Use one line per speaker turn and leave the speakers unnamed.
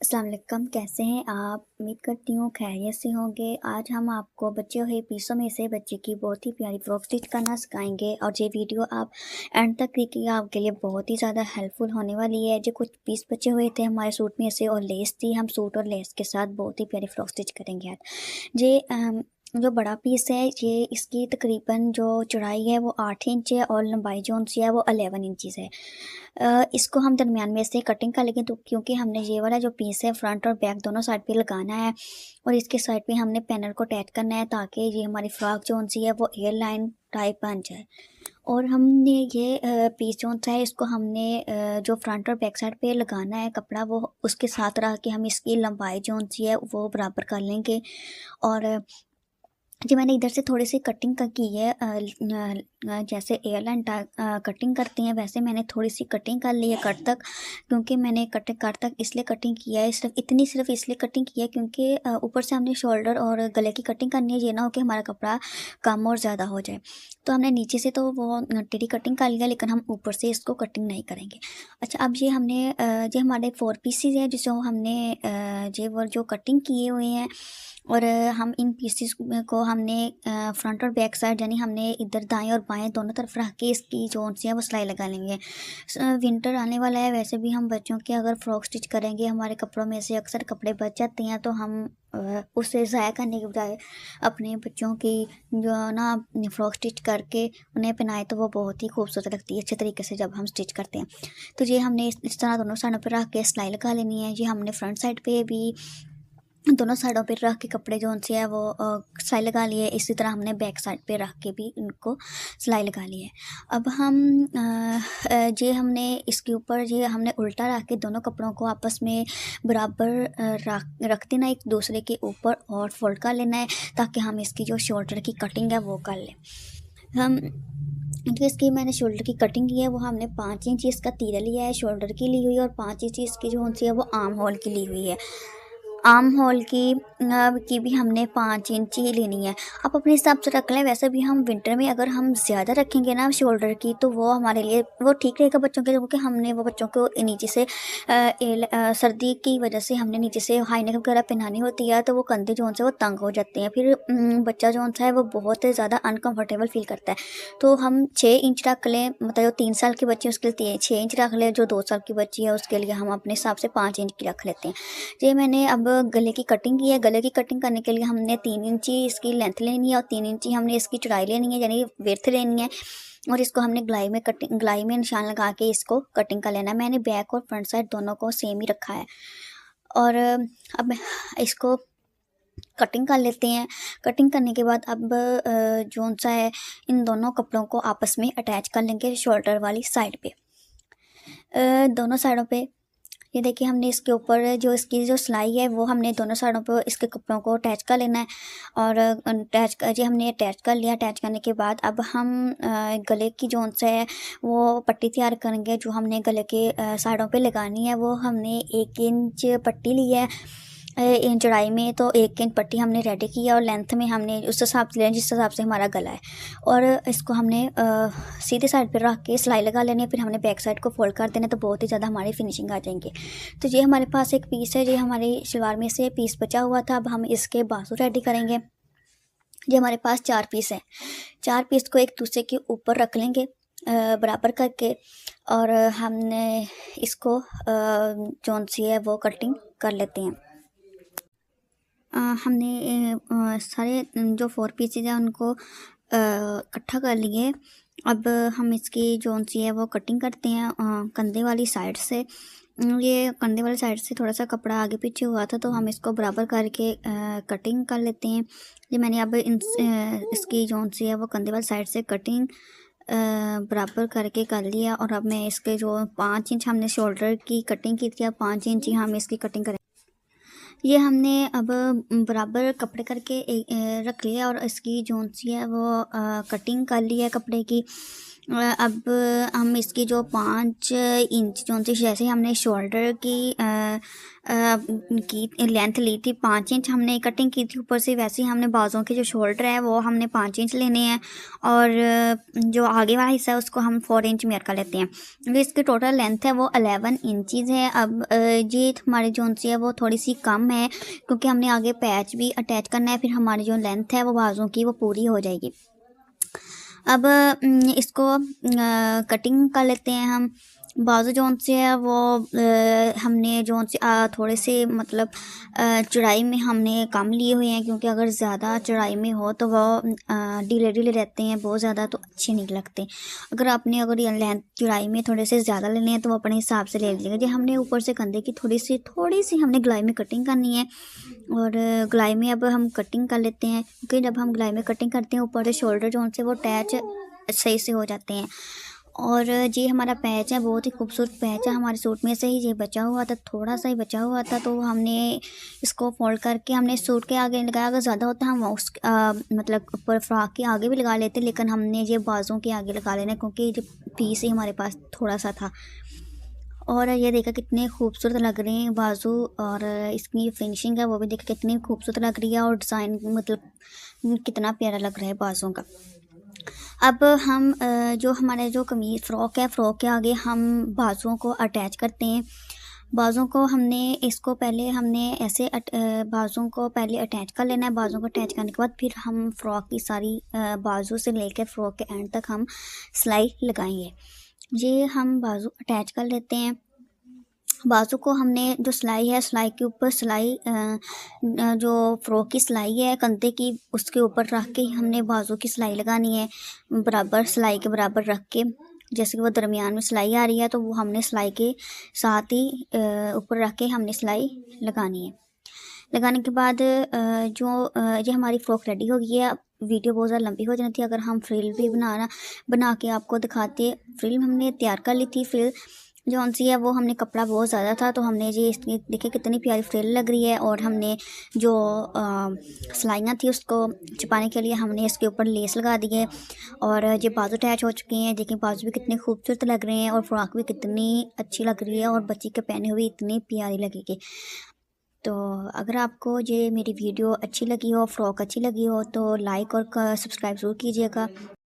अस्सलाम वालेकुम, कैसे हैं आप? उम्मीद करती हूँ खैरियत से होंगे। आज हम आपको बचे हुए पीसों में से बच्चे की बहुत ही प्यारी फ्रॉक स्टिच करना सिखाएंगे और ये वीडियो आप एंड तक देखिएगा, आपके लिए बहुत ही ज़्यादा हेल्पफुल होने वाली है। जो कुछ पीस बचे हुए थे हमारे सूट में से और लेस थी, हम सूट और लेस के साथ बहुत ही प्यारी फ्रॉक स्टिच करेंगे आज। ये जो बड़ा पीस है, ये इसकी तकरीबन जो चौड़ाई है वो 8 इंच है और लंबाई जो सी है वो 11 इंचज़ है। इसको हम दरमियान में से कटिंग कर लेंगे, तो क्योंकि हमने ये वाला जो पीस है फ्रंट और बैक दोनों साइड पे लगाना है और इसके साइड पे हमने पैनल को अटैच करना है ताकि ये हमारी फ्रॉक जो सी है वो एयर लाइन टाइप बन जाए। और हमने ये पीस जो सा है इसको हमने जो फ्रंट और बैक साइड पे लगाना है कपड़ा, वो उसके साथ रह के हम इसकी लंबाई जो सी है वो बराबर कर लेंगे। और जी, मैंने इधर से थोड़ी सी कटिंग की है, जैसे एयरलाइन कटिंग करती हैं वैसे मैंने थोड़ी सी कटिंग कर ली है कट तक। क्योंकि मैंने कट तक इसलिए कटिंग किया है, सिर्फ इसलिए कटिंग किया है क्योंकि ऊपर से हमने शोल्डर और गले की कटिंग करनी है, ये ना हो कि हमारा कपड़ा कम और ज़्यादा हो जाए। तो हमने नीचे से तो वो टेढ़ी कटिंग कर लिया, लेकिन हम ऊपर से इसको कटिंग नहीं करेंगे। अच्छा, अब ये हमने ये हमारे 4 पीसेज हैं जिसको हमने ये वो जो कटिंग किए हुए हैं। और हम इन पीसेस को हमने फ्रंट और बैक साइड यानी हमने इधर दाएं और बाएं दोनों तरफ रख के इसकी जो सी है वो सिलाई लगा लेंगे। विंटर आने वाला है, वैसे भी हम बच्चों के अगर फ्रॉक स्टिच करेंगे, हमारे कपड़ों में से अक्सर कपड़े बच जाते हैं, तो हम उसे ज़ाया करने के बजाय अपने बच्चों की जो ना फ्रॉक स्टिच करके उन्हें पहनाए तो वो बहुत ही खूबसूरत लगती है अच्छे तरीके से जब हम स्टिच करते हैं। तो ये हमने इस तरह दोनों साइडों पर रख के सिलाई लगा लेनी है। ये हमने फ्रंट साइड पे भी दोनों साइडों पे रख के कपड़े जो से है वो सिलाई लगा लिए। इसी तरह हमने बैक साइड पे रख के भी इनको सिलाई लगा ली है। अब हम ये हमने इसके ऊपर ये हमने उल्टा रख के दोनों कपड़ों को आपस में बराबर रख देना एक दूसरे के ऊपर और फोल्ड कर लेना है ताकि हम इसकी जो शोल्डर की कटिंग है वो कर लें। हम जो इसकी मैंने शोल्डर की कटिंग की है वो हमने 5 इंच इसका तीरा लिया है शोल्डर की ली हुई है और 5 इंच इसकी जो सी है वो आर्म होल की ली हुई है। आर्म होल की भी हमने 5 इंच ही लेनी है। आप अपने हिसाब से रख लें। वैसे भी हम विंटर में अगर हम ज़्यादा रखेंगे ना शोल्डर की, तो वो हमारे लिए वो ठीक रहेगा बच्चों के लिए, क्योंकि हमने वो बच्चों को नीचे से सर्दी की वजह से हमने नीचे से हाई नेक वगैरह पहनानी होती है, तो वो कंधे जो से वो तंग हो जाते हैं। फिर बच्चा जो सा है वो बहुत ज़्यादा अनकम्फर्टेबल फील करता है। तो हम 6 इंच रख लें, मतलब जो 3 साल की बच्ची है उसके लिए 6 इंच रख लें, जो 2 साल की बच्ची है उसके लिए हम अपने हिसाब से 5 इंच की रख लेते हैं। ये मैंने अब गले की कटिंग की है। गले की कटिंग करने के लिए हमने 3 इंची इसकी लेंथ लेनी है और 3 इंची हमने इसकी चौड़ाई लेनी है, यानी विड्थ लेनी है। और इसको हमने गलाई में निशान लगा के इसको कटिंग कर लेना है। मैंने बैक और फ्रंट साइड दोनों को सेम ही रखा है। और अब इसको कटिंग कर लेते हैं। कटिंग करने के बाद अब जो सा है इन दोनों कपड़ों को आपस में अटैच कर लेंगे शोल्डर वाली साइड पे। दोनों साइडों पे ये देखिए, हमने इसके ऊपर जो इसकी जो सिलाई है वो हमने दोनों साइडों पर इसके कपड़ों को अटैच कर लेना है। और जी हमने अटैच कर लिया। अटैच करने के बाद अब हम गले की जोन से है वो पट्टी तैयार करेंगे। जो हमने गले के साइडों पे लगानी है वो हमने 1 इंच पट्टी ली है। इन चौड़ाई में तो 1 इंच पट्टी हमने रेडी की है और लेंथ में हमने उस हिसाब से लें जिस हिसाब से हमारा गला है। और इसको हमने सीधे साइड पर रख के सिलाई लगा लेनी है। फिर हमने बैक साइड को फोल्ड कर देना, तो बहुत ही ज़्यादा हमारी फिनिशिंग आ जाएंगी। तो ये हमारे पास एक पीस है, ये हमारी शलवार में से पीस बचा हुआ था। अब हम इसके बाजू रेडी करेंगे। ये हमारे पास 4 पीस हैं। 4 पीस को एक दूसरे के ऊपर रख लेंगे बराबर करके। और हमने इसको जौन सी है वो कटिंग कर लेते हैं। हमने सारे जो 4 पीसेज हैं उनको इकट्ठा कर लिए। अब हम इसकी जौन सी है वो कटिंग करते हैं कंधे वाली साइड से। ये कंधे वाली साइड से थोड़ा सा कपड़ा आगे पीछे हुआ था, तो हम इसको बराबर करके कटिंग कर लेते हैं। ये मैंने अब इसकी जौन सी है वो कंधे वाली साइड से कटिंग बराबर करके कर लिया। और अब मैं इसके जो 5 इंच हमने शोल्डर की कटिंग की थी, अब 5 इंच ही हम इसकी कटिंग करें। ये हमने अब बराबर कपड़े करके रख लिया और इसकी जोन सी है वो कटिंग कर ली है कपड़े की। अब हम इसकी जो 5 इंच जो जैसे हमने शोल्डर की लेंथ ली थी 5 इंच हमने कटिंग की थी ऊपर से, वैसे ही हमने बाज़ों के जो शोल्डर है वो हमने 5 इंच लेने हैं और जो आगे वाला हिस्सा है उसको हम 4 इंच मेयर का लेते हैं। क्योंकि इसकी टोटल लेंथ है वो 11 इंचज़ है। अब ये हमारी जो है वो थोड़ी सी कम है क्योंकि हमने आगे पैच भी अटैच करना है, फिर हमारी जो लेंथ है वो बाज़ों की वो पूरी हो जाएगी। अब इसको कटिंग कर लेते हैं हम। बाजू जोन से है वो हमने जोन से थोड़े से मतलब चौड़ाई में हमने कम लिए हुए हैं, क्योंकि अगर ज़्यादा चौड़ाई में हो तो वो ढीले ढीले रहते हैं, बहुत ज़्यादा तो अच्छे नहीं लगते। अगर ये लेंथ चौड़ाई में थोड़े से ज़्यादा लेने हैं तो वो अपने हिसाब से ले लीजिएगा। जो हमने ऊपर से कंधे की थोड़ी सी हमने गलाई में कटिंग करनी है और गलाई में अब हम कटिंग कर लेते हैं, क्योंकि जब हम गलाई में कटिंग करते हैं ऊपर से शोल्डर जोन से वो अटैच सही से हो जाते हैं। और ये हमारा पैच है, बहुत ही खूबसूरत पैच है। हमारे सूट में से ही ये बचा हुआ था, थोड़ा सा ही बचा हुआ था, तो हमने इसको फोल्ड करके हमने सूट के आगे लगाया। अगर ज़्यादा होता हम उस मतलब ऊपर फ्रॉक के आगे भी लगा लेते, लेकिन हमने ये बाजों के आगे लगा लेना क्योंकि ये पीस ही हमारे पास थोड़ा सा था। और ये देखा कितने खूबसूरत लग रहे हैं बाजू, और इसकी फिनिशिंग है वो भी देखा कितनी खूबसूरत लग रही है, और डिज़ाइन मतलब कितना प्यारा लग रहा है बाजों का। अब हम जो हमारे जो कमीज फ़्रॉक है, फ़्रॉक के आगे हम बाजुओं को अटैच करते हैं। बाजुओं को हमने ऐसे बाजुओं को पहले अटैच कर लेना है। बाजुओं को अटैच करने के बाद फिर हम फ़्रॉक की सारी बाजू से लेकर फ़्रॉक के एंड तक हम सिलाई लगाएंगे। ये हम बाजू अटैच कर लेते हैं। बाजू को हमने जो सिलाई है, सिलाई के ऊपर जो फ़्रॉक की सिलाई है कंधे की, उसके ऊपर रख के हमने बाजू की सिलाई लगानी है, बराबर सिलाई के बराबर रख के। जैसे कि वो दरमियान में सिलाई आ रही है तो वो हमने सिलाई के साथ ही ऊपर रख के हमने सिलाई लगानी है। लगाने के बाद ये हमारी फ़्रॉक रेडी हो गई है। अब वीडियो बहुत ज़्यादा लंबी हो जाती थी अगर हम फ्रिल भी बना के आपको दिखाते। फ्रिल हमने तैयार कर ली थी। फ्रिल जो सी है वो हमने कपड़ा बहुत ज़्यादा था तो हमने ये इसकी देखिए कितनी प्यारी फ्रिल लग रही है, और हमने जो सिलाइयाँ थी उसको छुपाने के लिए हमने इसके ऊपर लेस लगा दी है। और ये बाजू अटैच हो चुके हैं, देखिए बाजू भी कितने खूबसूरत लग रहे हैं और फ्रॉक भी कितनी अच्छी लग रही है और बच्ची के पहने हुए इतनी प्यारी लगेगी। तो अगर आपको ये मेरी वीडियो अच्छी लगी हो, फ्रॉक अच्छी लगी हो, तो लाइक और सब्सक्राइब ज़रूर कीजिएगा।